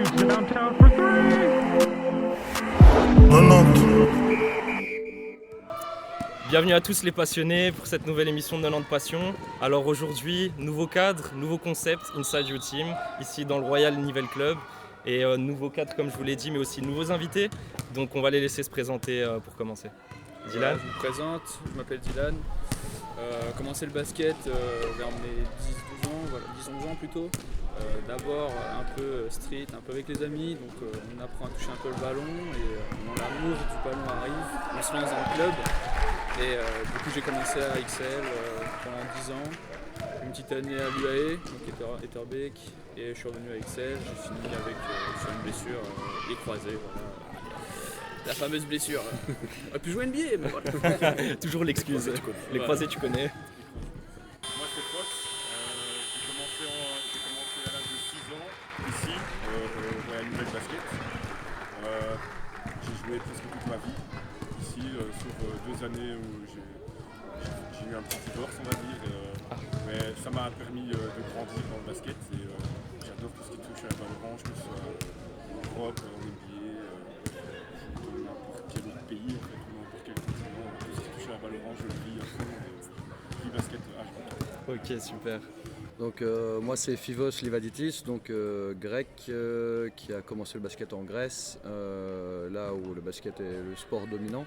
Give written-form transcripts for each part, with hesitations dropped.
shoots it downtown for three. 90. Bienvenue à tous les passionnés pour cette nouvelle émission de 90 Passion. Alors aujourd'hui, nouveau cadre, nouveau concept Inside Your Team, ici dans le Royal Nivelles Club. Et nouveau cadre comme je vous l'ai dit, mais aussi nouveaux invités. Donc on va les laisser se présenter pour commencer. Dylan. Je me présente, je m'appelle Dylan. Commencé le basket vers mes 10-12 ans, voilà, 10-11 ans plutôt. D'abord un peu street, un peu avec les amis, donc on apprend à toucher un peu le ballon et quand l'amour du ballon arrive, on se lance dans le club. Et du coup j'ai commencé à XL pendant 10 ans, une petite année à l'UAE, donc Etterbeek, et je suis revenu à XL, j'ai fini avec sur une blessure, les croisés, voilà. La fameuse blessure. On aurait pu jouer NBA, mais voilà. Toujours l'excuse. Les croisés tu connais. Moi c'est Fox, j'ai commencé à l'âge de 6 ans ici, au Royal Nivelles Basket. J'ai joué presque toute ma vie ici, sauf 2 années où j'ai eu un petit divorce on va dire. Mais ça m'a permis de grandir dans le basket et j'adore tout ce qui touche à la balle orange, que ce soit en Europe, en NBA, dans n'importe quel autre pays en fait, ou n'importe quel continent. Tout ce qui touche à la balle orange, je le vis à fond. Je vis basket H24. Ok, super. Donc moi c'est Fivos Livaditis, donc grec qui a commencé le basket en Grèce, là où le basket est le sport dominant.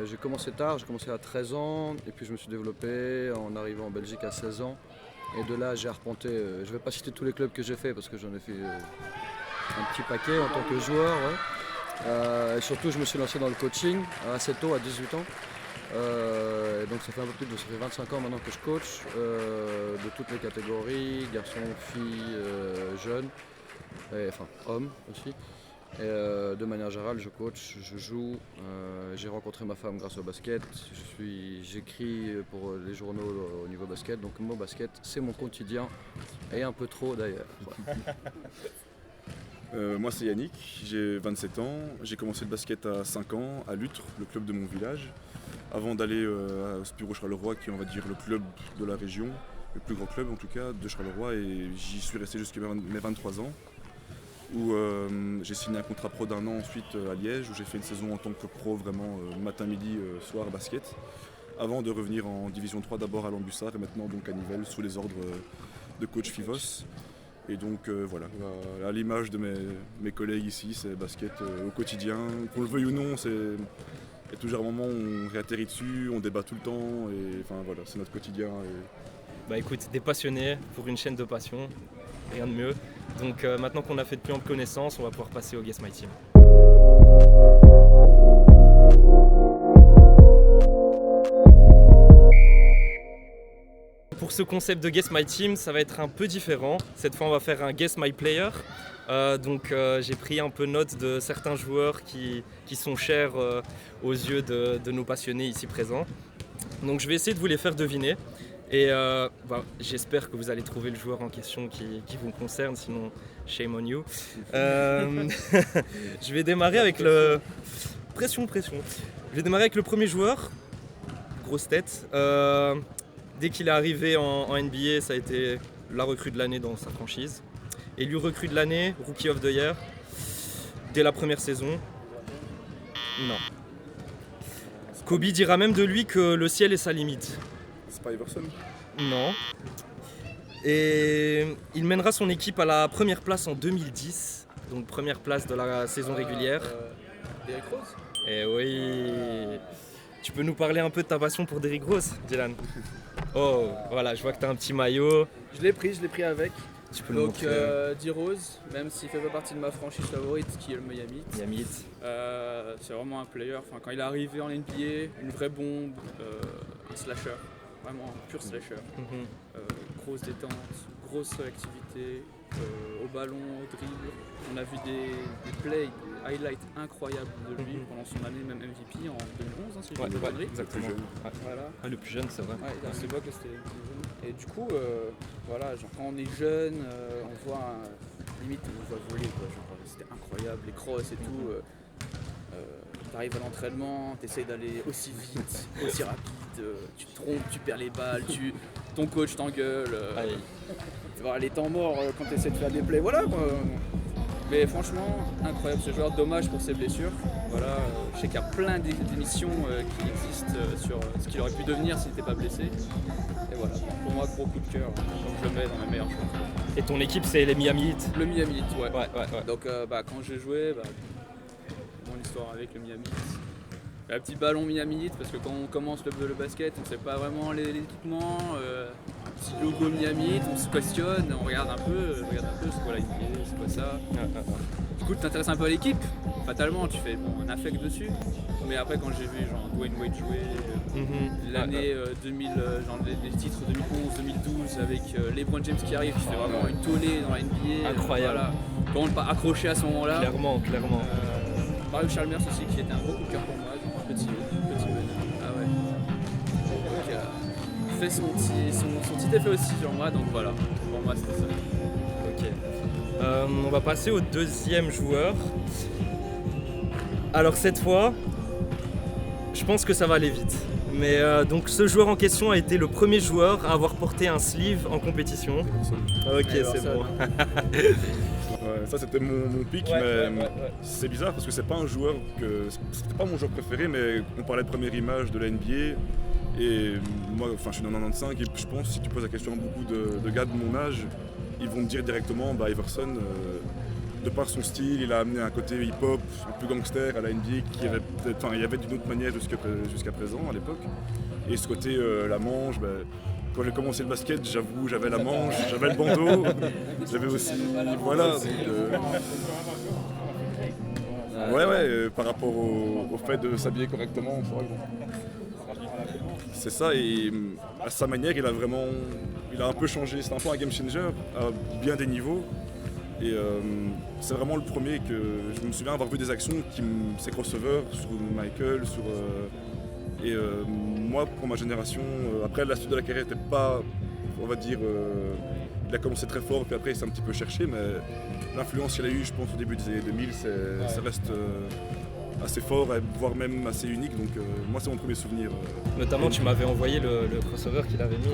J'ai commencé tard, j'ai commencé à 13 ans et puis je me suis développé en arrivant en Belgique à 16 ans. Et de là j'ai arpenté, je ne vais pas citer tous les clubs que j'ai fait parce que j'en ai fait un petit paquet en tant que joueur. Ouais. Et surtout je me suis lancé dans le coaching assez tôt, à 18 ans. Donc ça fait un peu plus de 25 ans maintenant que je coach de toutes les catégories, garçons, filles, jeunes, enfin hommes aussi. Et de manière générale je coach, je joue, j'ai rencontré ma femme grâce au basket, j'écris pour les journaux au niveau basket, donc mon basket c'est mon quotidien et un peu trop d'ailleurs. Moi c'est Yannick, j'ai 27 ans, j'ai commencé le basket à 5 ans à Lutre, le club de mon village, avant d'aller à Spiro Charleroi qui est on va dire le club de la région, le plus grand club en tout cas de Charleroi, et j'y suis resté jusqu'à mes 23 ans où j'ai signé un contrat pro d'1 an ensuite à Liège où j'ai fait une saison en tant que pro vraiment matin, midi, soir basket, avant de revenir en division 3 d'abord à Lambussard et maintenant donc à Nivelles sous les ordres de coach Fivos. Et donc voilà, à l'image de mes collègues ici, c'est basket au quotidien, qu'on le veuille ou non, il y a toujours un moment où on réatterrit dessus, on débat tout le temps, et enfin voilà, c'est notre quotidien. Bah écoute, des passionnés pour une chaîne de passion, rien de mieux. Donc maintenant qu'on a fait de plus amples connaissances, on va pouvoir passer au Guess My Team. Pour ce concept de Guess My Team, ça va être un peu différent. Cette fois, on va faire un Guess My Player. J'ai pris un peu note de certains joueurs qui sont chers aux yeux de nos passionnés ici présents. Donc je vais essayer de vous les faire deviner. Et j'espère que vous allez trouver le joueur en question qui vous concerne, sinon shame on you. Je vais démarrer avec le... Pression. Je vais démarrer avec le premier joueur. Grosse tête. Dès qu'il est arrivé en NBA, ça a été la recrue de l'année dans sa franchise. Élu recrue de l'année, Rookie of the Year, dès la première saison. Non. Kobe dira même de lui que le ciel est sa limite. Spy Iverson. Non. Et il mènera son équipe à la première place en 2010, donc première place de la saison régulière. Derrick Rose. Et oui. Tu peux nous parler un peu de ta passion pour Derrick Rose, Dylan? Oh, voilà, je vois que tu as un petit maillot. Je l'ai pris avec. Tu peux nous Donc montrer. D-Rose, même s'il fait pas partie de ma franchise favorite qui est le Miami. C'est vraiment un player. Enfin, quand il est arrivé en NBA, une vraie bombe, un slasher, vraiment un pur slasher. Grosse détente, grosse réactivité, au ballon, au dribble. On a vu des plays, des highlights incroyables de lui pendant son année même MVP en 2011, si je ne me trompe pas. Exactement. Voilà. Ah, le plus jeune, c'est vrai. Ouais, à cette époque, c'était le plus jeune. Et du coup, voilà, genre, quand on est jeune, on voit limite on voit voler, quoi. Genre, c'était incroyable, les crosses et tout. T'arrives à l'entraînement, t'essayes d'aller aussi vite, aussi rapide, tu te trompes, tu perds les balles, ton coach t'engueule. Voilà, les temps morts quand t'essaies de faire des plays, voilà. Mais franchement, incroyable ce joueur, dommage pour ses blessures. Voilà, je sais qu'il y a plein d'émissions qui existent sur ce qu'il aurait pu devenir s'il n'était pas blessé. Et voilà, pour moi, gros coup de cœur, donc je le mets dans mes meilleurs joueurs. Et ton équipe, c'est les Miami Heat. Le Miami Heat, ouais. Ouais. Donc quand j'ai joué, mon histoire avec le Miami Heat. Un petit ballon Miami Heat, parce que quand on commence le basket, on ne sait pas vraiment l'équipement. Un petit logo Miami Heat, on se questionne, on regarde un peu, c'est quoi la NBA, c'est quoi ça. Du coup, tu t'intéresses un peu à l'équipe, fatalement, tu fais un affect dessus. Mais après, quand j'ai vu genre Dwayne Wade jouer, l'année 2000, genre les titres 2011-2012 avec LeBron James qui arrive, qui fait vraiment une tollée dans la NBA. Incroyable. Voilà. Comment ne pas accrocher à ce moment-là. Clairement. Mario Chalmers aussi, qui était un gros coup de cœur pour moi, petit bonhomme. Ah ouais. Donc, il fait son petit effet aussi sur moi, donc voilà, pour moi c'était ça. Ok. On va passer au deuxième joueur. Alors cette fois, je pense que ça va aller vite. Mais donc ce joueur en question a été le premier joueur à avoir porté un sleeve en compétition. Ok, c'est bon. Ouais, ça c'était mon pic, mais c'est bizarre parce que c'est pas un joueur c'était pas mon joueur préféré, mais on parlait de première image de la NBA et moi, je suis dans 95 et je pense si tu poses la question à beaucoup de gars de mon âge, ils vont te dire directement Iverson, de par son style, il a amené un côté hip-hop, un peu gangster à la NBA il y avait d'une autre manière jusqu'à présent à l'époque. Et ce côté la manche, quand j'ai commencé le basket, j'avoue, j'avais la manche, j'avais le bandeau, j'avais aussi, voilà. Par rapport au fait de s'habiller correctement, c'est ça. Et à sa manière, il a un peu changé. C'est un peu un game changer à bien des niveaux. Et c'est vraiment le premier que je me souviens avoir vu des actions ses crossovers sur Michael, et moi, pour ma génération, après la suite de la carrière n'était pas, on va dire, il a commencé très fort, puis après il s'est un petit peu cherché, mais l'influence qu'il a eue, je pense, au début des années 2000, ça reste assez fort, voire même assez unique, donc moi c'est mon premier souvenir. Notamment, tu m'avais envoyé le crossover qu'il avait mis,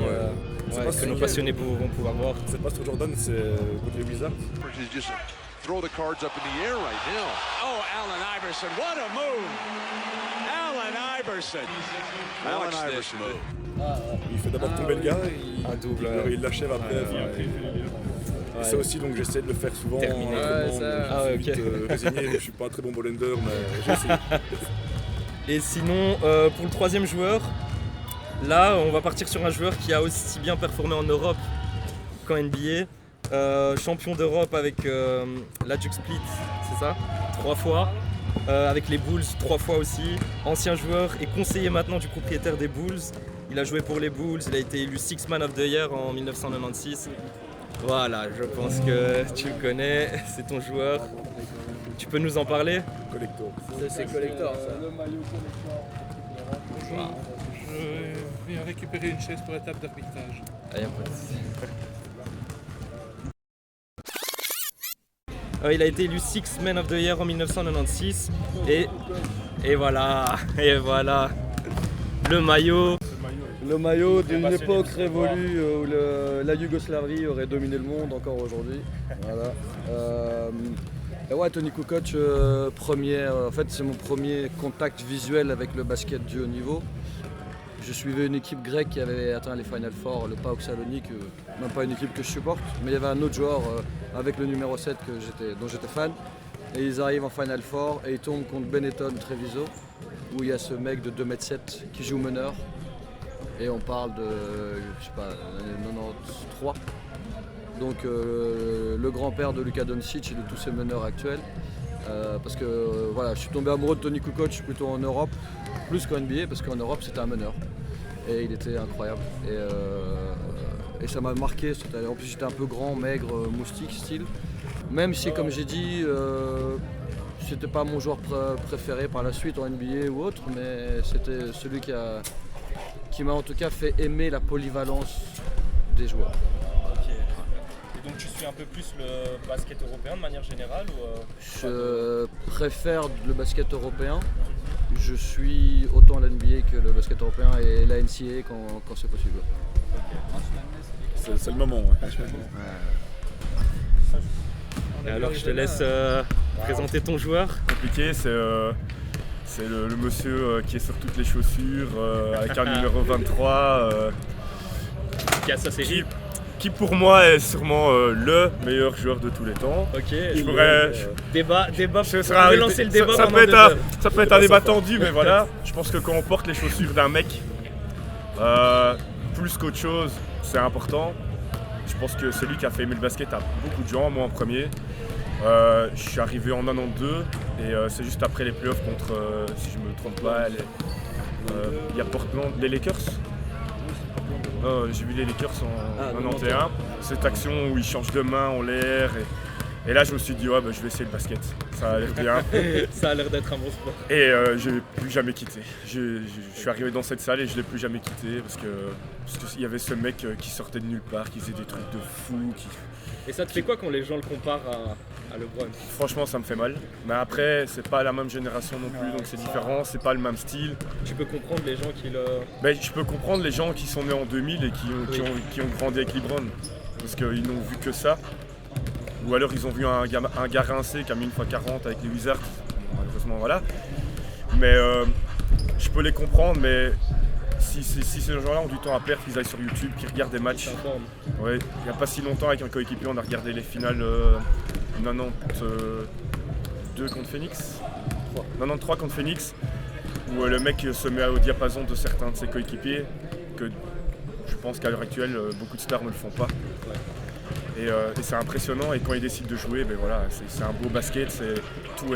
que nos passionnés vont pouvoir voir. C'est pas sur Jordan, c'est contre les Wizards. Throw the cards up in the air right now. Oh, Allen Iverson, what a move! Allen Iverson. Watch this move. Il fait d'abord tomber le gars, un double, il l'achève après. Et ça aussi, donc j'essaie de le faire souvent. Terminé. Je suis vite résigné, je suis pas un très bon ballender, mais j'essaie. Et sinon, pour le troisième joueur, là, on va partir sur un joueur qui a aussi bien performé en Europe qu'en NBA. Champion d'Europe avec la Duke Split, c'est ça, 3 fois. Avec les Bulls 3 fois aussi. Ancien joueur et conseiller maintenant du propriétaire des Bulls. Il a joué pour les Bulls, il a été élu Six Man of the Year en 1996. Voilà, je pense que tu le connais, c'est ton joueur. Tu peux nous en parler? Collector. C'est collector ça. Wow. Je viens récupérer une chaise pour la table d'arbitrage. Ah, y a pas de souci. Il a été élu Six Man of the Year en 1996 et voilà, le maillot. Le maillot d'une époque révolue où la Yougoslavie aurait dominé le monde encore aujourd'hui. Voilà. Et ouais, Toni Kukoc, en fait c'est mon premier contact visuel avec le basket du haut niveau. Je suivais une équipe grecque qui avait atteint les Final Four, le PAOK Salonique, même pas une équipe que je supporte, mais il y avait un autre joueur avec le numéro 7 dont j'étais fan. Et ils arrivent en Final Four et ils tombent contre Benetton Treviso, où il y a ce mec de 2,7 m qui joue meneur. Et on parle de, je sais pas, l'année 93. Donc le grand-père de Luka Doncic et de tous ces meneurs actuels. Parce que voilà, je suis tombé amoureux de Toni Kukoc plutôt en Europe, plus qu'en NBA, parce qu'en Europe c'était un meneur. Et il était incroyable. Et ça m'a marqué cette année. En plus j'étais un peu grand, maigre, moustique style. Même si comme j'ai dit, c'était pas mon joueur préféré par la suite en NBA ou autre, mais c'était celui qui m'a en tout cas fait aimer la polyvalence des joueurs. Et donc tu suis un peu plus le basket européen de manière générale ou Je préfère le basket européen. Je suis autant la NBA que le basket européen et la NCAA quand c'est possible. C'est le moment. Ouais. Et alors je te laisse présenter ton joueur. Compliqué, c'est le monsieur qui est sur toutes les chaussures avec un numéro 23 Qui a sa série. qui pour moi est sûrement le meilleur joueur de tous les temps. Ok, Débat, ce sera lancer le débat. ça peut être un débat tendu, mais voilà, je pense que quand on porte les chaussures d'un mec, plus qu'autre chose, c'est important. Je pense que c'est lui qui a fait aimer le basket à beaucoup de gens, moi en premier. Je suis arrivé en 92 et c'est juste après les playoffs contre, si je me trompe pas, il y a Portland, les Lakers. J'ai vu les Lakers en 91, cette action où ils changent de main en l'air et là je me suis dit ouais, je vais essayer le basket, ça a l'air bien. Ça a l'air d'être un bon sport. Et je l'ai plus jamais quitté. Je suis arrivé dans cette salle et je l'ai plus jamais quitté parce qu'il y avait ce mec qui sortait de nulle part, qui faisait des trucs de fou. Et ça te fait quoi quand les gens le comparent à LeBron? Franchement ça me fait mal, mais après c'est pas la même génération non plus, donc c'est différent, c'est pas le même style. Tu peux comprendre les gens qui le... Je peux comprendre les gens qui sont nés en 2000 et qui ont grandi avec LeBron, parce qu'ils n'ont vu que ça. Ou alors ils ont vu un gars rincé qui a mis une fois 40 avec les Wizards, malheureusement voilà. Mais je peux les comprendre, mais si ces gens-là ont du temps à perdre, qu'ils aillent sur YouTube, qu'ils regardent des matchs. Ouais, il n'y a pas si longtemps avec un coéquipier, on a regardé les finales 92 contre Phoenix, 93 contre Phoenix, où le mec se met au diapason de certains de ses coéquipiers, que je pense qu'à l'heure actuelle, beaucoup de stars ne le font pas. Et c'est impressionnant, et quand il décide de jouer, voilà, c'est un beau basket, tout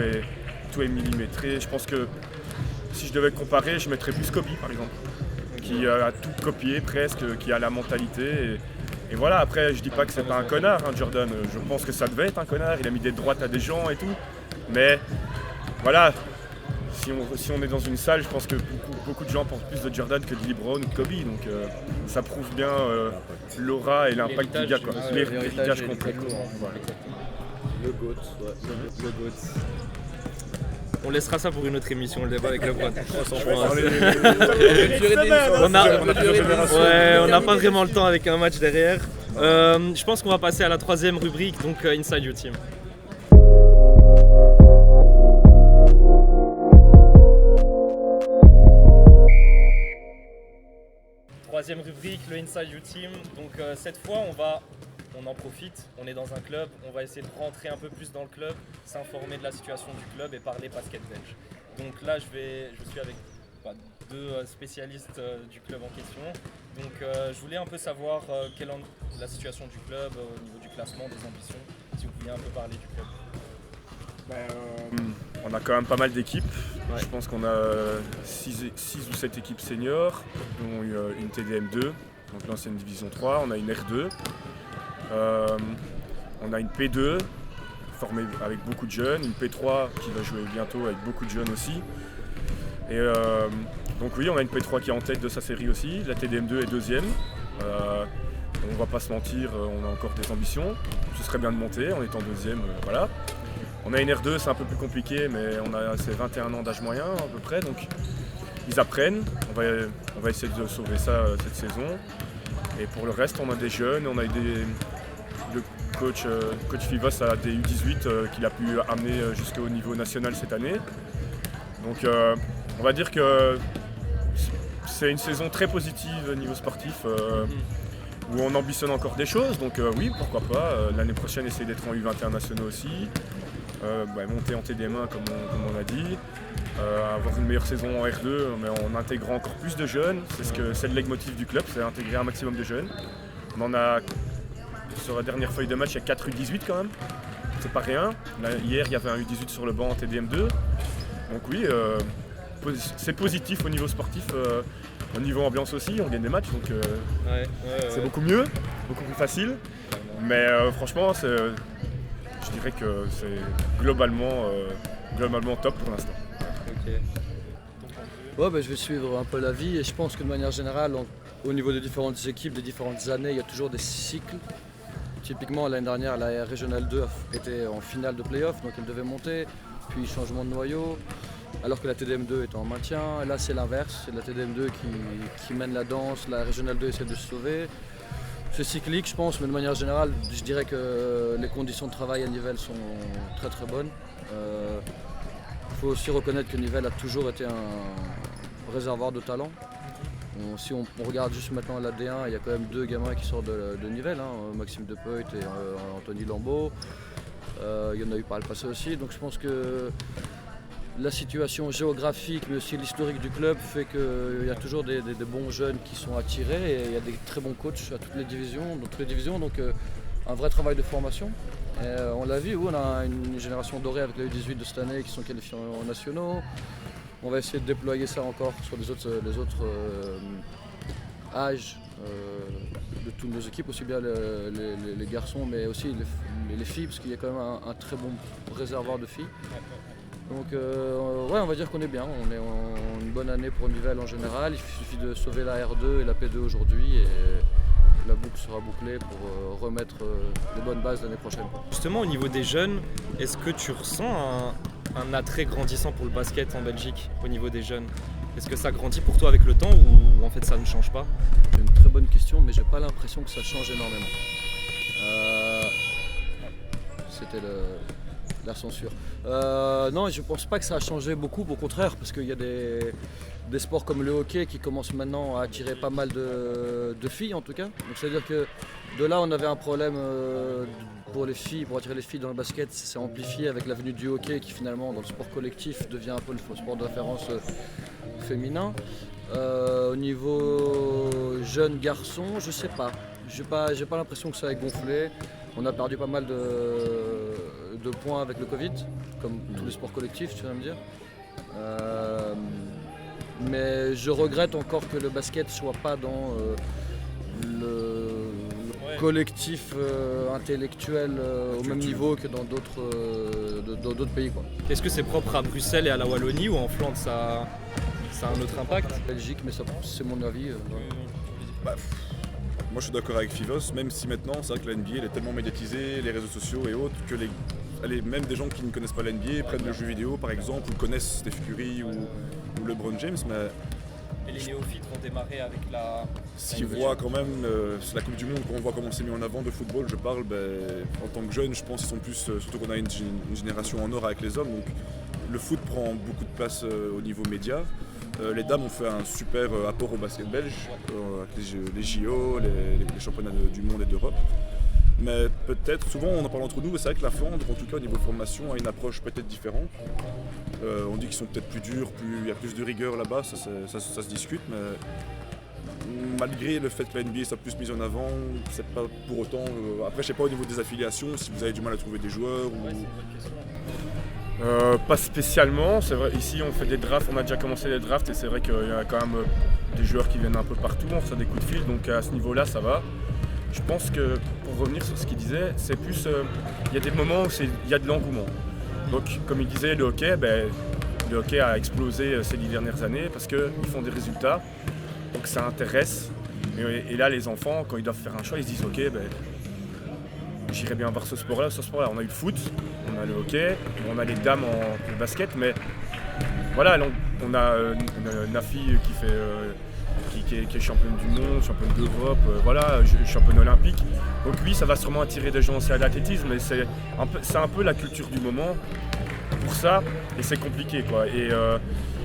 est millimétré. Je pense que si je devais comparer, je mettrais plus Kobe par exemple, qui a tout copié presque, qui a la mentalité. Et voilà, après je dis pas que c'est pas un connard, Jordan, je pense que ça devait être un connard, il a mis des droites à des gens et tout. Mais voilà, si on est dans une salle, je pense que beaucoup de gens pensent plus de Jordan que de LeBron ou de Kobe, donc ça prouve bien l'aura et l'impact du gars, quoi. L'héritage complet. Voilà. Le GOAT, le GOAT. On laissera ça pour une autre émission, le débat avec LeBron. On n'a pas vraiment le temps avec un match derrière. Je pense qu'on va passer à la troisième rubrique, donc Inside Your Team. Troisième rubrique, le Inside Your Team. Donc cette fois, on en profite, on est dans un club, on va essayer de rentrer un peu plus dans le club, s'informer de la situation du club et parler basket belge. Donc là, je suis avec deux spécialistes du club en question. Donc je voulais un peu savoir quelle est la situation du club au niveau du classement, des ambitions, si vous pouviez un peu parler du club. On a quand même pas mal d'équipes. Ouais. Je pense qu'on a 6 ou 7 équipes seniors, dont une TDM2, donc l'ancienne division 3, on a une R2. On a une P2 formée avec beaucoup de jeunes, une P3 qui va jouer bientôt avec beaucoup de jeunes aussi. Et donc oui, on a une P3 qui est en tête de sa série aussi, la TDM2 est deuxième. On va pas se mentir, on a encore des ambitions. Ce serait bien de monter en étant deuxième, voilà. On a une R2, c'est un peu plus compliqué, mais c'est 21 ans d'âge moyen à peu près, donc ils apprennent. On va essayer de sauver ça cette saison. Et pour le reste, on a des jeunes, on a le coach Fivos a des U18 qu'il a pu amener jusqu'au niveau national cette année. Donc on va dire que c'est une saison très positive au niveau sportif, où on ambitionne encore des choses. Donc oui, pourquoi pas. L'année prochaine, essayer d'être en U21 nationaux aussi. Monter en TDM1 comme on l'a dit. Avoir une meilleure saison en R2, mais en intégrant encore plus de jeunes. C'est le leitmotiv du club, c'est intégrer un maximum de jeunes. On en a, sur la dernière feuille de match, il y a 4 U18 quand même. C'est pas rien. Là, hier, il y avait un U18 sur le banc en TDM2. Donc oui, c'est positif au niveau sportif. Au niveau ambiance aussi, on gagne des matchs, donc c'est beaucoup mieux, beaucoup plus facile. Mais franchement, je dirais que c'est globalement top pour l'instant. Okay. Ouais, je vais suivre un peu la vie et je pense que de manière générale, au niveau des différentes équipes, des différentes années, il y a toujours des cycles. Typiquement, l'année dernière, la Régionale 2 était en finale de play-off, donc elle devait monter, puis changement de noyau, alors que la TDM2 est en maintien. Et là, c'est l'inverse, c'est la TDM2 qui mène la danse, la Régionale 2 essaie de se sauver. C'est cyclique, je pense, mais de manière générale, je dirais que les conditions de travail à Nivelles sont très très bonnes. Il faut aussi reconnaître que Nivelles a toujours été un réservoir de talent. Si on regarde juste maintenant l'AD1, il y a quand même 2 gamins qui sortent de Nivelles, Maxime Depeut et Anthony Lambeau. Il y en a eu par le passé aussi, donc je pense que la situation géographique mais aussi l'historique du club fait qu'il y a toujours des bons jeunes qui sont attirés et il y a des très bons coachs à toutes les divisions, donc un vrai travail de formation. Et on l'a vu, on a une génération dorée avec les U18 de cette année qui sont qualifiés en nationaux. On va essayer de déployer ça encore sur les autres âges de toutes nos équipes, aussi bien les garçons mais aussi les filles, parce qu'il y a quand même un très bon réservoir de filles. Donc ouais, on va dire qu'on est bien, on est en une bonne année pour Nivelles en général. Il suffit de sauver la R2 et la P2 aujourd'hui et la boucle sera bouclée pour remettre les bonnes bases l'année prochaine. Justement, au niveau des jeunes, est-ce que tu ressens un attrait grandissant pour le basket en Belgique au niveau des jeunes? Est-ce que ça grandit pour toi avec le temps ou en fait ça ne change pas? C'est une très bonne question, mais j'ai pas l'impression que ça change énormément. C'était la censure. Non, je pense pas que ça a changé beaucoup, au contraire, parce qu'il y a des sports comme le hockey qui commencent maintenant à attirer pas mal de filles en tout cas. Donc c'est-à-dire que de là on avait un problème pour les filles, pour attirer les filles dans le basket, c'est amplifié avec la venue du hockey qui finalement dans le sport collectif devient un peu le sport de référence féminin. Au niveau jeunes garçons, je sais pas. J'ai pas l'impression que ça ait gonflé. On a perdu pas mal de points avec le Covid, comme tous les sports collectifs, tu vas me dire. Mais je regrette encore que le basket soit pas dans le collectif intellectuel au même niveau que dans d'autres pays, quoi. Est-ce que c'est propre à Bruxelles et à la Wallonie ou en Flandre ça a un autre impact? Belgique, mais ça, c'est mon avis. Moi je suis d'accord avec Fivos, même si maintenant c'est vrai que la NBA elle est tellement médiatisée, les réseaux sociaux et autres, que même des gens qui ne connaissent pas la NBA prennent le jeu vidéo par exemple, ou connaissent Steph Curry ou LeBron James, mais Et les néophytes vont démarrer avec la... s'ils voient quand même la Coupe du Monde, quand on voit comment c'est mis en avant de football, je parle, en tant que jeune, je pense qu'ils sont plus, surtout qu'on a une génération en or avec les hommes, donc le foot prend beaucoup de place au niveau média. Les dames ont fait un super apport au basket belge, avec les JO, les championnats du monde et d'Europe. Mais peut-être, souvent on en parle entre nous, mais c'est vrai que la Flandre, en tout cas au niveau formation, a une approche peut-être différente. On dit qu'ils sont peut-être plus durs, il y a plus de rigueur là-bas, ça se discute, mais malgré le fait que la NBA soit plus mise en avant, c'est pas pour autant... après je sais pas au niveau des affiliations, si vous avez du mal à trouver des joueurs ou... Pas spécialement, c'est vrai, ici on fait des drafts, on a déjà commencé les drafts et c'est vrai qu'il y a quand même des joueurs qui viennent un peu partout, on reçoit des coups de fil, donc à ce niveau-là ça va. Je pense que, pour revenir sur ce qu'il disait, c'est plus, il y a des moments où il y a de l'engouement. Donc comme il disait, le hockey a explosé ces 10 dernières années parce qu'ils font des résultats, donc ça intéresse. Et là les enfants, quand ils doivent faire un choix, ils se disent ok, j'irais bien voir ce sport-là, On a eu le foot, on a le hockey, on a les dames en basket, mais voilà, on a Nafi qui est championne du monde, championne d'Europe, championne olympique. Donc oui, ça va sûrement attirer des gens aussi à l'athlétisme, mais c'est un peu la culture du moment pour ça, et c'est compliqué, quoi. Et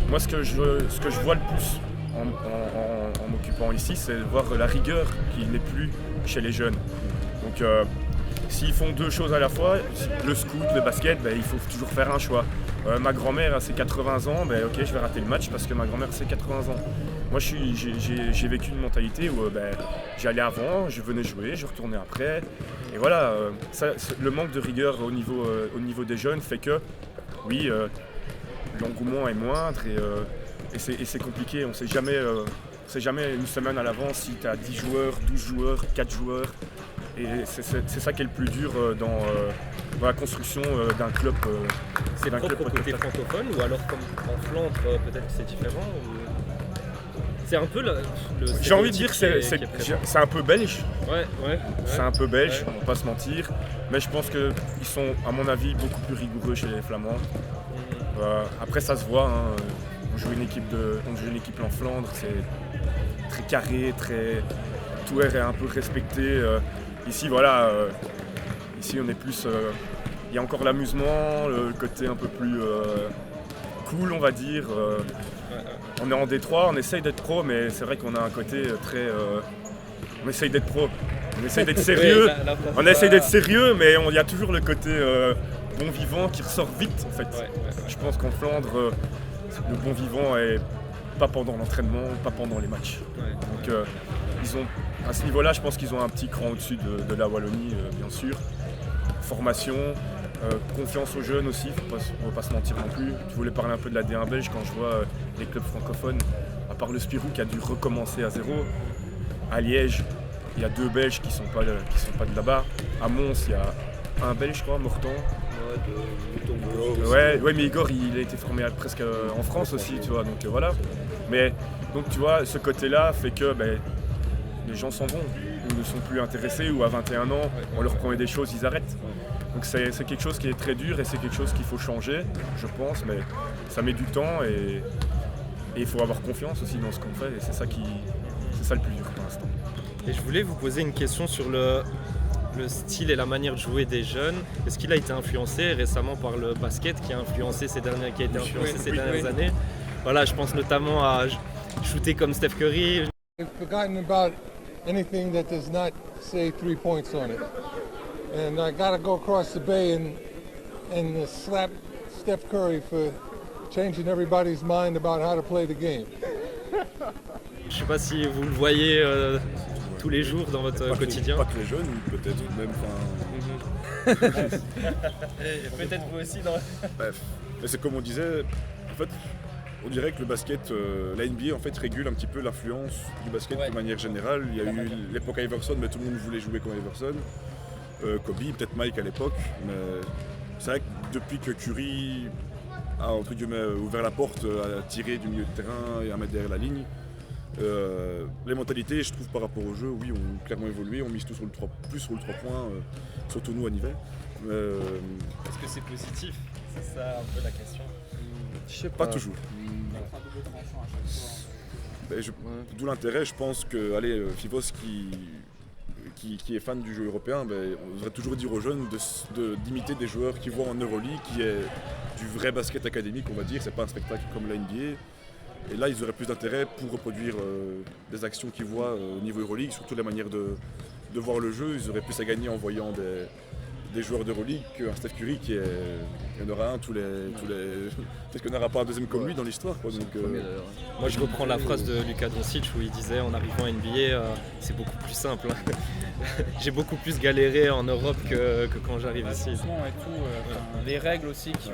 moi, ce que je vois le plus en m'occupant ici, c'est de voir la rigueur qui n'est plus chez les jeunes. Donc s'ils font 2 choses à la fois, le scout, le basket, il faut toujours faire un choix. Ma grand-mère a ses 80 ans, ok, je vais rater le match parce que ma grand-mère a ses 80 ans. Moi j'ai vécu une mentalité où j'allais avant, je venais jouer, je retournais après. Et voilà, le manque de rigueur au niveau des jeunes fait que, oui, l'engouement est moindre et c'est compliqué. On ne sait jamais une semaine à l'avance si tu as 10 joueurs, 12 joueurs, 4 joueurs. Et c'est ça qui est le plus dur dans la construction d'un club. C'est propre au côté francophone ou alors comme en Flandre peut-être que c'est différent C'est un peu j'ai envie de dire que c'est un peu belge. Ouais. C'est un peu belge, on va pas se mentir. Mais je pense qu'ils sont, à mon avis, beaucoup plus rigoureux chez les Flamands. Après ça se voit, hein. On joue une équipe en Flandre, c'est très carré, footwear est un peu respecté. Ici, voilà, ici on est plus... Il y a encore l'amusement, le côté un peu plus cool, on va dire. On est en Détroit, on essaye d'être pro, mais c'est vrai qu'on a un côté très... on essaye d'être pro, on essaye d'être sérieux, on essaye d'être sérieux, mais il y a toujours le côté bon vivant qui ressort vite en fait. Je pense qu'en Flandre, le bon vivant est pas pendant l'entraînement, pas pendant les matchs. Donc ils ont, à ce niveau-là, je pense qu'ils ont un petit cran au-dessus de la Wallonie, bien sûr. Formation, confiance aux jeunes aussi, on ne va pas se mentir non plus. Tu voulais parler un peu de la D1 belge, quand je vois les clubs francophones, à part le Spirou qui a dû recommencer à zéro. À Liège, il y a 2 Belges qui sont pas de là-bas. À Mons, il y a un Belge, je crois, Mortan. Ouais, mais Igor, il a été formé presque en France aussi, tu vois. Donc voilà. Mais donc tu vois, ce côté-là fait que les gens s'en vont, ou ne sont plus intéressés, ou à 21 ans, on leur promet des choses, ils arrêtent. Donc c'est quelque chose qui est très dur et c'est quelque chose qu'il faut changer, je pense, mais ça met du temps et il faut avoir confiance aussi dans ce qu'on fait et c'est ça le plus dur pour l'instant. Et je voulais vous poser une question sur le style et la manière de jouer des jeunes. Est-ce qu'il a été influencé récemment par le basket qui a été influencé ces dernières années? Voilà, je pense notamment à shooter comme Steph Curry. I've forgotten about anything that does not say 3 points on it. And I gotta go across the bay and slap Steph Curry for changing everybody's mind about how to play the game. Je sais pas si vous le voyez tous les jours dans votre quotidien. Pas que les jeunes, peut-être même. Peut-être vous aussi dans... Bref, mais c'est comme on disait, en fait, on dirait que le basket, la NBA en fait régule un petit peu l'influence du basket de manière générale. Il y a eu l'époque Iverson, mais tout le monde voulait jouer comme Iverson. Kobe, peut-être Mike à l'époque, mais c'est vrai que depuis que Curry a entre guillemets ouvert la porte, à tirer du milieu de terrain et à mettre derrière la ligne, les mentalités, je trouve, par rapport au jeu, oui, ont clairement évolué. On mise tout plus sur le 3 points, surtout nous à Nivelles. Est-ce que c'est positif? C'est ça un peu la question. Je sais pas toujours. D'où l'intérêt, je pense que Fivos qui est fan du jeu européen, on devrait toujours dire aux jeunes d'imiter des joueurs qui voient en Euroleague, qui est du vrai basket académique, on va dire. C'est pas un spectacle comme la NBA. Et là, ils auraient plus d'intérêt pour reproduire des actions qu'ils voient au niveau Euroleague, surtout la manière de voir le jeu. Ils auraient plus à gagner en voyant des joueurs d'Euroleague qu'un Steph Curry il y en aura un tous les... Peut-être qu'il n'y en aura pas un deuxième comme lui dans l'histoire. Moi je reprends la phrase de Luka Doncic où il disait en arrivant à NBA c'est beaucoup plus simple. J'ai beaucoup plus galéré en Europe que quand j'arrive ici. Et tout, les règles aussi qui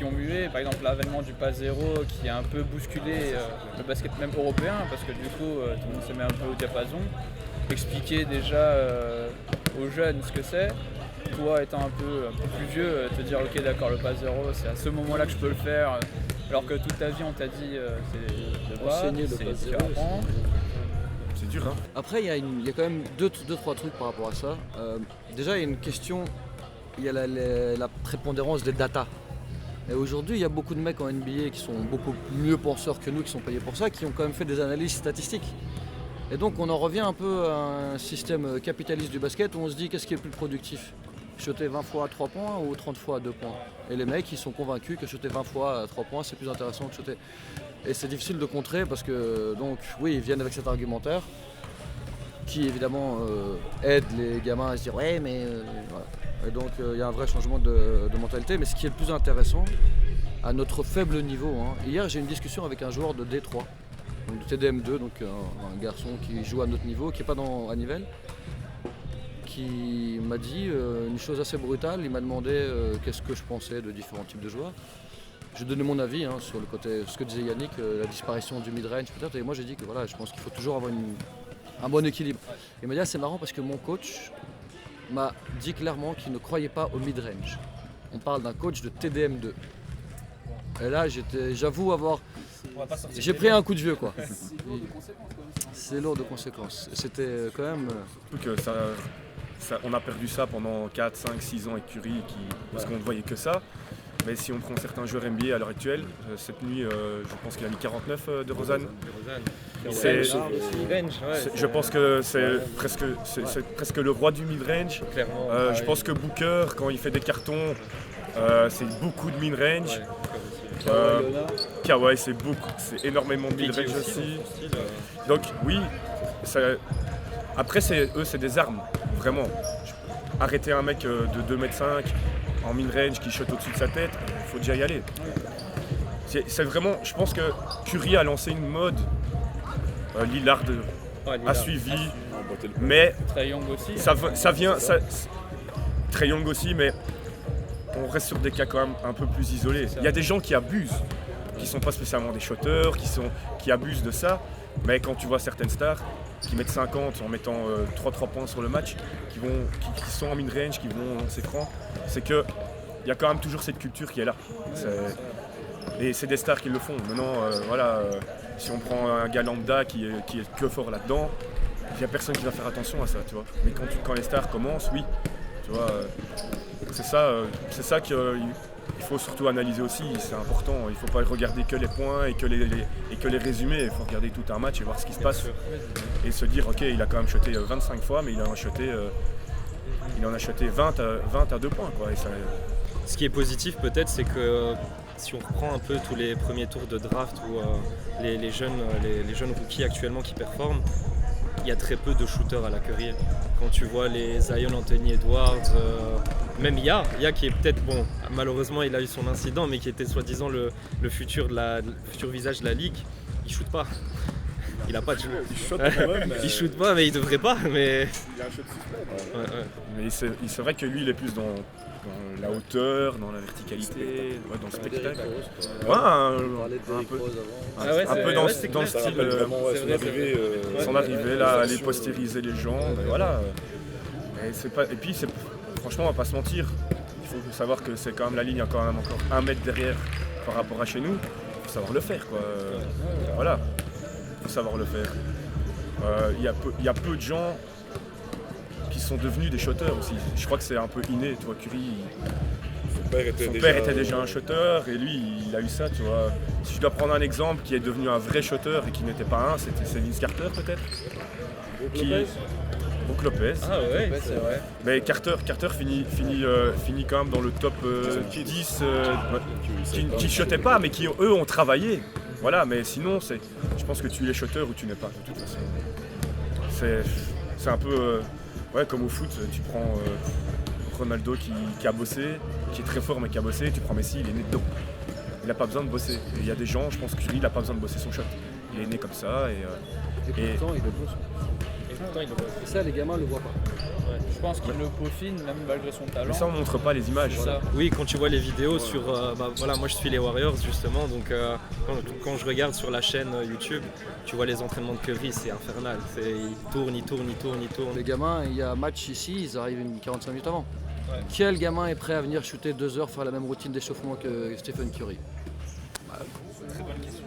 ont mué, par exemple l'avènement du pas zéro qui a un peu bousculé le basket même européen parce que du coup tout le monde se met un peu au diapason. Expliquer déjà aux jeunes ce que c'est. Toi étant un peu plus vieux, te dire ok d'accord le pas zéro c'est à ce moment là que je peux le faire alors que toute ta vie on t'a dit c'est de base, c'est ce que apprends. C'est dur hein. Après il y a quand même deux, trois trucs par rapport à ça. Déjà il y a une question, il y a la prépondérance des data. Et aujourd'hui il y a beaucoup de mecs en NBA qui sont beaucoup mieux penseurs que nous, qui sont payés pour ça, qui ont quand même fait des analyses statistiques. Et donc on en revient un peu à un système capitaliste du basket où on se dit qu'est-ce qui est le plus productif ? Shooter 20 fois à 3 points ou 30 fois à 2 points. Et les mecs ils sont convaincus que shooter 20 fois à 3 points c'est plus intéressant que shooter. Et c'est difficile de contrer parce que donc oui ils viennent avec cet argumentaire qui évidemment aide les gamins à se dire ouais mais voilà. Et donc il y a un vrai changement de mentalité. Mais ce qui est le plus intéressant à notre faible niveau, hier j'ai eu une discussion avec un joueur de D3. Donc de TDM2, donc un garçon qui joue à notre niveau, qui n'est pas à Nivelles, qui m'a dit une chose assez brutale. Il m'a demandé qu'est-ce que je pensais de différents types de joueurs. J'ai donné mon avis sur le côté, ce que disait Yannick, la disparition du mid-range peut-être, et moi j'ai dit que voilà, je pense qu'il faut toujours avoir un bon équilibre. Il m'a dit c'est marrant parce que mon coach m'a dit clairement qu'il ne croyait pas au mid-range. On parle d'un coach de TDM2. Et là j'avoue avoir... J'ai pris un coup de vieux quoi. C'est lourd de conséquences. C'était quand même... Surtout que on a perdu ça pendant 4, 5, 6 ans avec Curry parce qu'on ne voyait que ça. Mais si on prend certains joueurs NBA à l'heure actuelle, cette nuit, je pense qu'il a mis 49 de Rosanne. Je pense que c'est presque le roi du mid-range. Clairement. Je pense que Booker, quand il fait des cartons, c'est beaucoup de mid-range. Kawhi, c'est énormément de mid-range aussi. Donc oui, après c'est des armes, vraiment. Arrêter un mec de 2,5 m en mid-range qui shot au-dessus de sa tête, il faut déjà y aller. C'est vraiment, je pense que Curry a lancé une mode, Lillard a suivi, mais Trae Young aussi. ça vient, Trae Young aussi, mais on reste sur des cas quand même un peu plus isolés. Il y a des gens qui abusent, qui sont pas spécialement des shooters, qui abusent de ça, mais quand tu vois certaines stars qui mettent 50 en mettant 3 points sur le match, qui sont en mid-range, qui vont lancer franc, c'est que il y a quand même toujours cette culture qui est là. Et c'est des stars qui le font. Maintenant, si on prend un gars lambda qui est que fort là-dedans, il n'y a personne qui va faire attention à ça, tu vois. Mais quand les stars commencent, oui, tu vois, c'est ça qu'il faut surtout analyser aussi, c'est important. Il ne faut pas regarder que les points et que les résumés, il faut regarder tout un match et voir ce qui se passe. Et se dire, ok, il a quand même shoté 25 fois, mais il en a shoté 20 à 2 points, quoi. Et ça, Ce qui est positif peut-être, c'est que si on reprend un peu tous les premiers tours de draft où les jeunes rookies actuellement qui performent, il y a très peu de shooters à la Curry. Quand tu vois les Zion Anthony Edwards, même Ya qui est peut-être, bon, malheureusement il a eu son incident, mais qui était soi-disant le futur visage de la ligue, il shoot pas. Il a pas de jeu. Il shot quand même. Il shoot pas, mais il devrait pas. Mais Il a un shot suspect. ouais. mais c'est vrai que lui, il est plus dans la hauteur, dans la verticalité, dans le spectacle. Ouais, un peu dans le style, son arrivée là, aller postériser les gens, ben voilà. Et puis franchement, on va pas se mentir, il faut savoir que c'est quand même la ligne a quand même encore 1 mètre derrière par rapport à chez nous. Il faut savoir le faire, quoi. Voilà, il faut savoir le faire. Il y a peu de gens qui sont devenus des shotters aussi. Je crois que c'est un peu inné, tu vois, Curry. Son père était déjà un shotter et lui, il a eu ça, tu vois. Si je dois prendre un exemple qui est devenu un vrai shotter et qui n'était pas un, c'est Vince Carter peut-être. Brook Lopez. Ah ouais, c'est vrai. Mais Carter finit quand même dans le top 10 qui shottaient pas, mais qui eux ont travaillé. Voilà, mais sinon, je pense que tu es shooter ou tu n'es pas, de toute façon. C'est un peu comme au foot, tu prends Ronaldo qui a bossé, qui est très fort mais qui a bossé, tu prends Messi, il est né dedans. Il n'a pas besoin de bosser. Et il y a des gens, je pense que lui, il n'a pas besoin de bosser son shot. Il est né comme ça Et pourtant, il le bosse. Et ça, les gamins ne le voient pas. Je pense qu'il le peaufine, même malgré son talent. Mais ça, on ne montre pas les images. Ça. Oui, quand tu vois les vidéos sur... moi je suis les Warriors justement, donc quand je regarde sur la chaîne YouTube, tu vois les entraînements de Curry, c'est infernal. Ils tournent. Les gamins, il y a un match ici, ils arrivent 45 minutes avant. Ouais. Quel gamin est prêt à venir shooter 2 heures, faire la même routine d'échauffement que Stephen Curry? Très bonne question.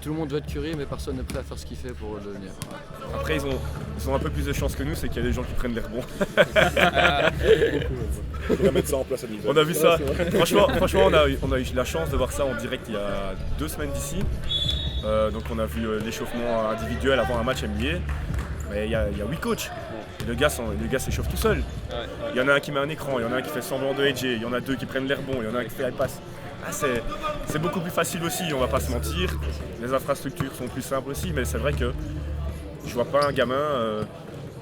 Tout le monde veut être Curry, mais personne n'est prêt à faire ce qu'il fait pour le devenir. Après, ils ont un peu plus de chance que nous, c'est qu'il y a des gens qui prennent l'air bon. On va mettre ça en place à Nivelles. On a vu ça. Franchement, on a eu la chance de voir ça en direct il y a 2 semaines d'ici. Donc on a vu l'échauffement individuel avant un match NBA. Mais il y a 8 coachs. Et le gars s'échauffe tout seul. Il y en a un qui met un écran, il y en a un qui fait semblant de hedger, il y en a 2 qui prennent l'air bon, il y en a un qui fait la passe. C'est beaucoup plus facile aussi, on va pas se mentir. Les infrastructures sont plus simples aussi, mais c'est vrai que je vois pas un gamin,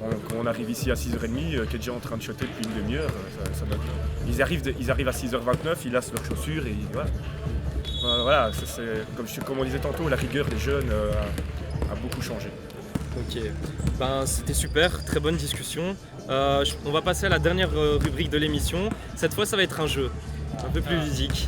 quand on arrive ici à 6h30, qui est déjà en train de shotter depuis une demi-heure. Ils arrivent à 6h29, ils lassent leurs chaussures et voilà. Voilà, comme on disait tantôt, la rigueur des jeunes a beaucoup changé. Ok, c'était super, très bonne discussion. On va passer à la dernière rubrique de l'émission. Cette fois, ça va être un jeu, un peu plus ludique.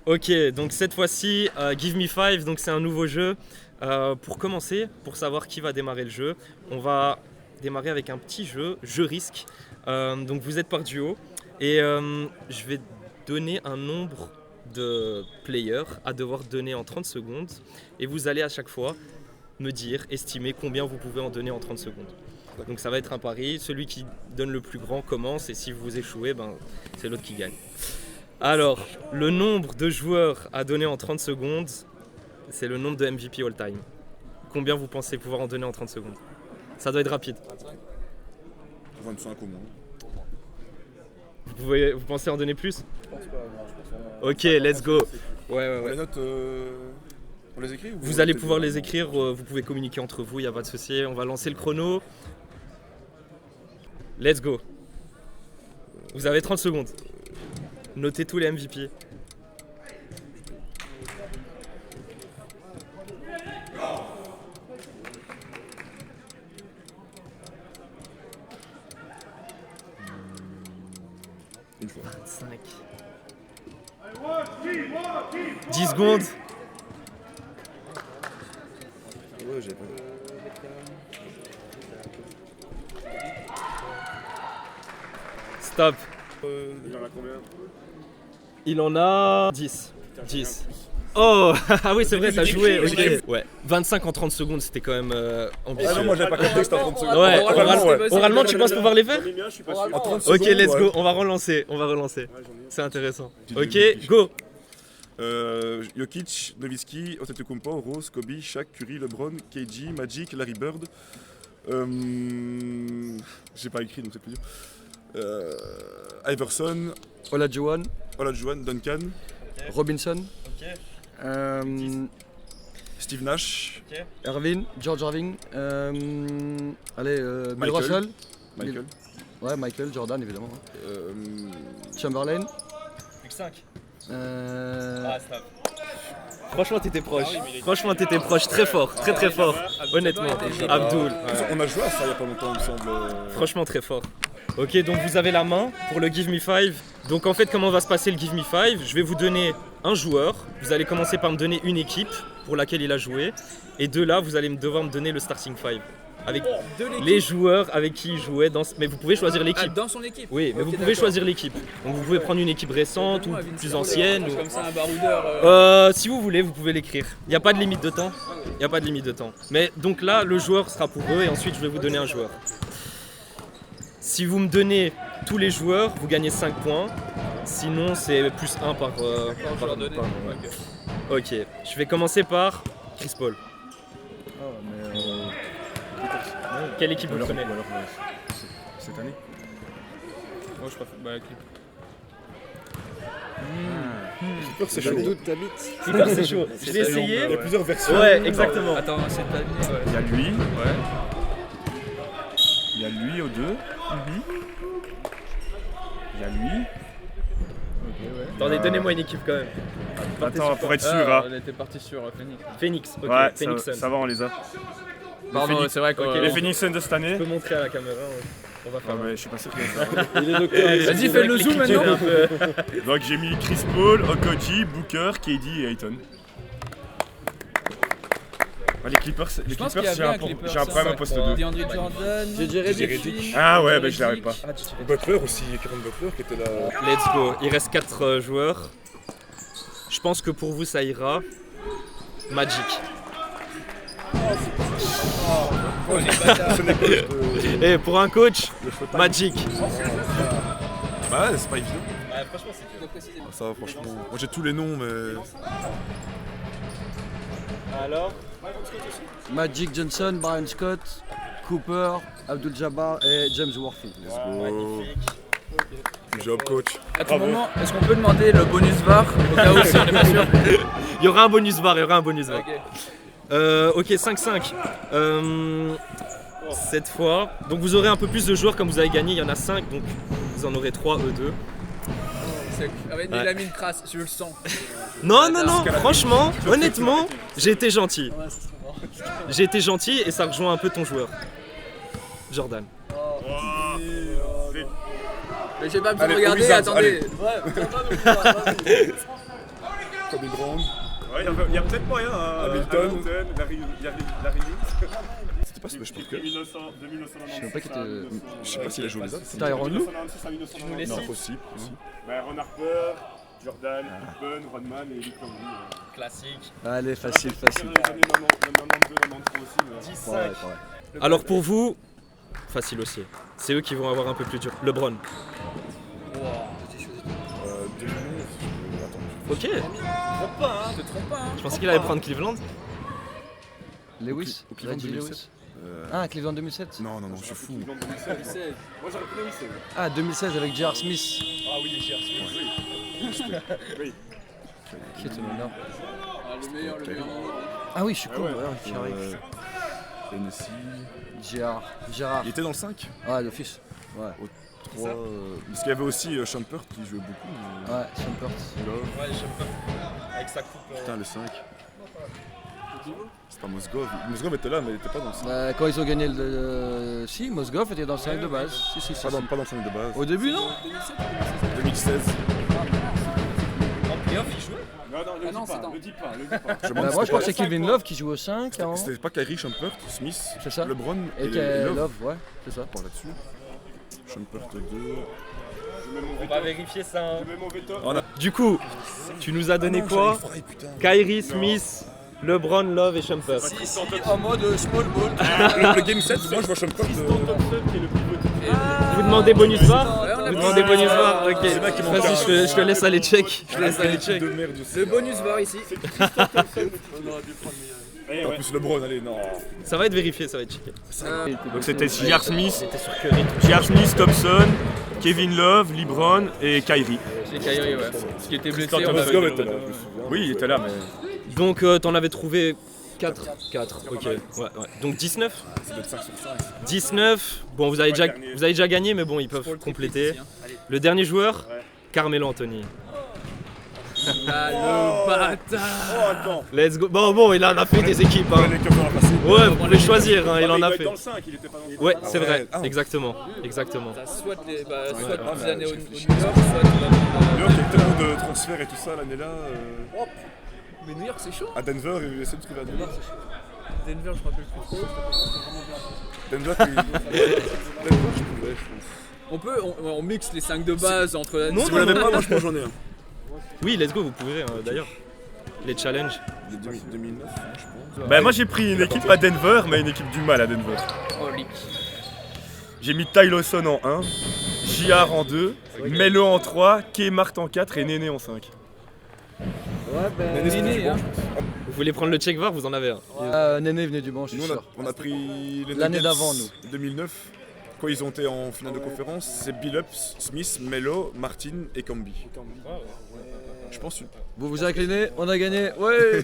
Ok, donc cette fois-ci, Give Me 5, donc c'est un nouveau jeu. Pour commencer, pour savoir qui va démarrer le jeu, on va démarrer avec un petit jeu, je risque. Donc vous êtes par duo et je vais donner un nombre de players à devoir donner en 30 secondes et vous allez à chaque fois me dire, estimer combien vous pouvez en donner en 30 secondes. Donc ça va être un pari, celui qui donne le plus grand commence et si vous échouez, c'est l'autre qui gagne. Alors, le nombre de joueurs à donner en 30 secondes, c'est le nombre de MVP all-time. Combien vous pensez pouvoir en donner en 30 secondes? Ça doit être rapide. 25 au moins. Vous pensez en donner plus? Ok, let's go. Ouais. Les notes, on les écrit ou Vous allez pouvoir les écrire, vous pouvez communiquer entre vous, il n'y a pas de souci. On va lancer le chrono. Let's go. Vous avez 30 secondes. Notez tous les MVP. Une fois. 25. 10 secondes. Ouais, j'ai pas. Stop. Il en a combien? Il en a 10. 10. Oh, ah oui, c'est vrai, t'as joué. Ok. Ouais. 25 en 30 secondes, c'était quand même ambitieux. Ah non, moi j'avais pas capté que c'était en 30 secondes. Ouais, Oralement, oralement, tu penses pouvoir les faire? Je suis pas sûr. En 30 Ok, secondes, let's ouais. go, on va relancer. C'est intéressant. Ok, Petite go. Jokic, Nowitzki, Antetokounmpo, Rose, Kobe, Shaq, Curry, LeBron, KG, Magic, Larry Bird. J'ai pas écrit donc c'est plus dur. Iverson, Olajuwon, Olajuwon, Duncan, Robinson, Steve Nash, George Irving, Bill Michael. Russell, Michael. ouais, Michael, Jordan évidemment, Chamberlain. Plus que 5. euh, Franchement, t'étais proche. Très fort, très fort. Honnêtement, Abdul. On a joué à ça il y a pas longtemps, il me semble. Franchement, très fort. Ok, donc vous avez la main pour le Give Me 5. Donc en fait, comment va se passer le Give Me 5? Je vais vous donner un joueur. Vous allez commencer par me donner une équipe pour laquelle il a joué. Et de là, vous allez devoir me donner le Starting 5. Avec les joueurs avec qui il jouait. Mais vous pouvez choisir l'équipe. Dans son équipe. Oui, mais vous pouvez choisir l'équipe. Donc vous pouvez prendre une équipe récente ou plus ancienne. Comme ça, un baroudeur. Si vous voulez, vous pouvez l'écrire. Il n'y a pas de limite de temps. Mais donc là, le joueur sera pour eux et ensuite je vais vous donner un joueur. Si vous me donnez tous les joueurs, vous gagnez 5 points. Sinon, c'est plus 1 par joueur donné. Ok, je vais commencer par Chris Paul. Quelle équipe vous prenez? Cette année? Moi, je préfère équipe. C'est chaud. Super, c'est chaud. Je vais essayer. Il y a plusieurs versions. Ouais, exactement. Attends, cette année, Il y a lui, ouais. il y a lui au 2. Il y a lui. Attendez, donnez-moi une équipe quand même. Attends, pour être sûr. On était parti sur Phoenix. Phoenix, ok. Ouais, Phoenix ça Suns. va, on les a. Pardon, Phoenix- c'est vrai que. Les Phoenix Suns de cette année. Je peux montrer à la caméra. On va Ah faire. ouais, je suis pas sûr qu'il y ait ça. Vas-y, fais le zoom maintenant. Donc j'ai mis Chris Paul, Okoji, Booker, KD et Ayton. Les Clippers, Je pense qu'il y a j'ai bien un, un Clippers, j'ai un problème au poste 2. DeAndre Jordan. Ah ouais, bah je l'avais pas. Butler aussi, Kevin Butler qui était là. Let's go. Il reste 4 joueurs. Je pense que pour vous, ça ira. Magic. Et pour un coach, Magic. Bah ouais, c'est pas évident. Franchement, c'est dur. Ça va, franchement. Moi j'ai tous les noms, mais. Alors Magic Johnson, Brian Scott, Cooper, Abdul Jabbar et James Worthy. Magnifique. Good job, coach. À tout moment, est-ce qu'on peut demander le bonus VAR au cas où si on n'est pas sûr? Il y aura un bonus bar, Ok. Ok, 5-5. Cette fois. Donc vous aurez un peu plus de joueurs comme vous avez gagné. Il y en a 5, donc vous en aurez 3, eux 2. Il a mis une crasse, je le sens. Non, franchement, honnêtement, j'ai été gentil. J'ai été gentil et ça rejoint un peu ton joueur. Jordan. Mais j'ai pas besoin de Allez, regarder, Wizards, attendez. Kobe Bryant. Ouais, il y a peut-être moyen. Hamilton. Larry C'était pas Smash Parker. Je sais même pas qui était. Je sais pas s'il a joué les autres. Tyronn Lue. Tu nous les Non, cites possible. Ron Harper, Jordan, Pippen, Rodman et Lee Conley. Classique. Allez, facile, facile. Les années 92, 93 aussi. 10-5. Ouais. Alors pour vous, facile aussi. C'est eux qui vont avoir un peu plus dur. LeBron. 2011. Ok. Te trompe pas, hein. Je pensais qu'il allait prendre Cleveland. Lewis Au Cleveland Reggie 2007. Lewis. Ah, Cleveland 2007. Non, je suis fou. Cleveland 2016. Moi j'aurais pris Lewis. Ah, 2016 avec J.R. Smith. Ah oui, J.R. Smith. Oui. Qui était maintenant Le meilleur. Ah oui, je suis con. ouais. Ouais, qui arrive. Tennessee. Gérard. Il était dans le 5. Ouais, d'office. Ouais. 3. Parce qu'il y avait aussi Shumpert qui jouait beaucoup. mais- Ouais, Shumpert. Love. Ouais, je sais pas. Avec sa coupe. Putain, le 5. C'est pas Mozgov. Mozgov était là, mais il était pas dans le 5. Bah, quand ils ont gagné le. Si, Mozgov était dans le 5 de base. Si. Pas dans le 5 de base. Au début, non 2016. En playoff, il jouait. Non, le dis pas. Je Bah, moi, je crois que c'est Kevin Love qui joue au 5. Hein. C'était pas Kyrie, Shumpert, Smith, C'est ça. LeBron et, Et Love. Love, ouais, c'est ça. Par là-dessus. Shumpert 2. On va vérifier ça. hein. Je mets mon veto. Du coup, tu nous as donné quoi Kyrie, Smith, LeBron, Love et Shumpert. En mode small ball. Le game 7, moi je vois Shumpert. Vous demandez bonus bar Ouais, on a Vous demandez bonus bar Ok. C'est là qui manque Vas-y, un. je te laisse aller check. Je te laisse aller check. De merde aussi. Le bonus bar ici. En plus LeBron, allez, non. Ça va être vérifié, ça va être checké. Donc c'était J.R. Smith, C'était sur Curry. J.R. Smith, Thompson, Kevin Love, LeBron et Kyrie. C'est Kyrie, ouais. Ce qui était blessé. Tristan on Thompson avait- était là, je me souviens. Oui, il était là, mais. Donc t'en avais trouvé 4. Ok. Ouais. Donc 19 19. Bon, vous avez déjà gagné, mais bon, ils peuvent compléter. Le dernier joueur, Carmelo Anthony. Ah, le bâtard. Let's go. Bon, il en a fait des équipes. Hein. Ouais, vous pouvez choisir, hein, il en a fait. Dans le 5, il était pas dans le 5. Ouais, c'est vrai, exactement. T'as soit Ah, des années au New réfléchis. York, soit New York, il y a tellement de transferts et tout ça l'année-là. Mais New York, c'est chaud. À Denver, il essaie de trouver à Denver. Denver, je me rappelle plus trop. Denver, je pouvais, je pense. On mixe les 5 de base entre la. Non, Si vous l'avez pas, moi je pense j'en ai un. Oui, let's go, vous pouvez d'ailleurs. Les challenges. 2009, je pense. Bah, moi j'ai pris une équipe à Denver, mais une équipe du mal à Denver. Holy. J'ai mis Ty Lawson en 1, JR en 2, Melo en 3, Kmart en 4 et Néné en 5. Néné, hein. Vous voulez prendre le check VAR, vous en avez un. Néné venait du banc, je suis Nous, sûr. on a pris les L'année Nuggets d'avant, nous. 2009. Quand ils ont été en finale de conférence, c'est Billups, Smith, Melo, Martin et Camby. Je pense. Vous vous inclinez, on a gagné, ouais.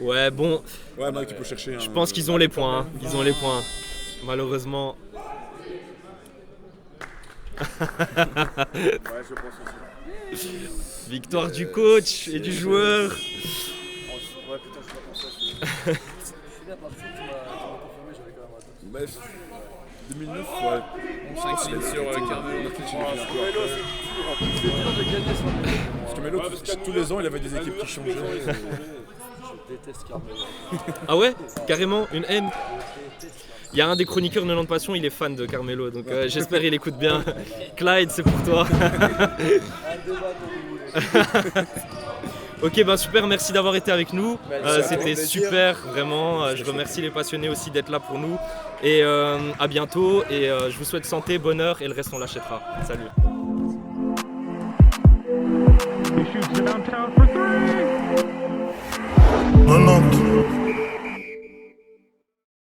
Ouais, bon, Ouais, Mike, tu peux chercher un. je pense qu'ils ont les points. Hein. Ils ont les points. Malheureusement. Ouais, je pense aussi. Victoire du coach et du joueur. Ouais, putain, je pas pensé à ça. Bref, 2009, ouais. On s'incline sur Carmelo. Parce que Melo, tous les ans, il avait des équipes qui changeaient. Ah ouais, carrément, une haine. Il y a un des chroniqueurs de 90 Passion, il est fan de Carmelo, donc j'espère il écoute bien. Clyde, c'est pour toi. Ok, ben super, merci d'avoir été avec nous. C'était super, vraiment. Je remercie les passionnés aussi d'être là pour nous. Et à bientôt. Et je vous souhaite santé, bonheur et le reste on l'achètera. Salut. Nantes.